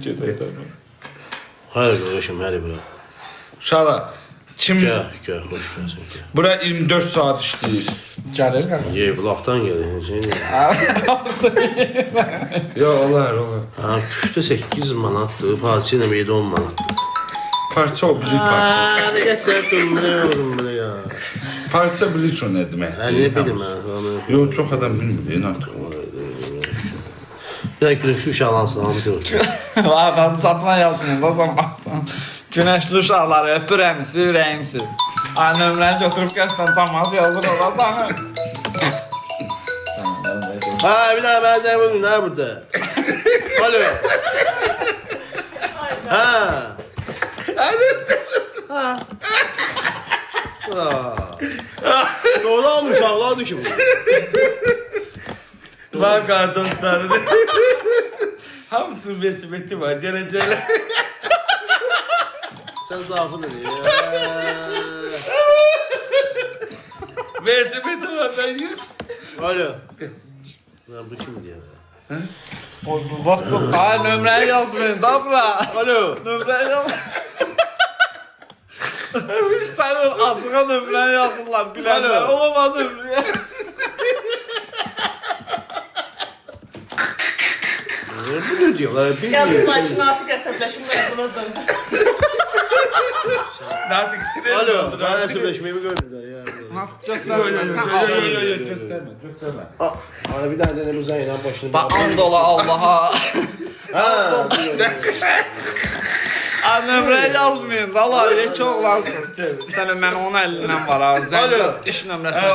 gedək tamam. Hayır kardeşim, hadi bırak. Uşaqlar, kim Gel, gel, hoş gelsin. Gel. bura 24 saat işləyir? Gəlir qanqa. Yevlaqdan gelin. Yox, olar. Ha, küftə 8 manatdır, parça ilə meydə 10 manatdır. Parça o bilik parça. Hadi gətirdim, nə yorum belə ya. Parça bilik o nə demək? Hə, nə bilim mən. Yox, çox adam bilmir, artıq. Bir dakika şu uşaqlansın, hamı gördü. Ben satma yazmayın da zaman. Güneşli uşaqları öpürəm siz, ürəyimsiz. Ay nömrəni götürüb qəsdən tamaz yazır ola sana. Ha, bir daha ben de bunu ne burada? Alo. Ha. Ha. Doğru olmuş ağladı ki bu. Bak dostları. Hamısının vesibeti var, gələcəklər. Sen zaafı ne diyor? Vesibeti var, ben 100. Alo. Lan bu kim diyor? Oy bu vaxt çok. Ay nömrəni yazmayın da bura. Alo. Nömrəni yazmayın. Sənin açığa nömrəni yazırlar bilənlər. Olama nömrəyə. Bu ne diyorlar? Yazın başına artık hesaplaşım buna döndü. Artık Alo. Ben hesaplaşmayı gördüler ya. göstərmə. Ana bir daha dene bu Zeynep başını. Bax and ola Allaha. Ha. Ay nömrəni yazmayın da Allah heç oğlansın. Sənin mən onun əlindən var ha. Zəng Alo. iş nömrəsini.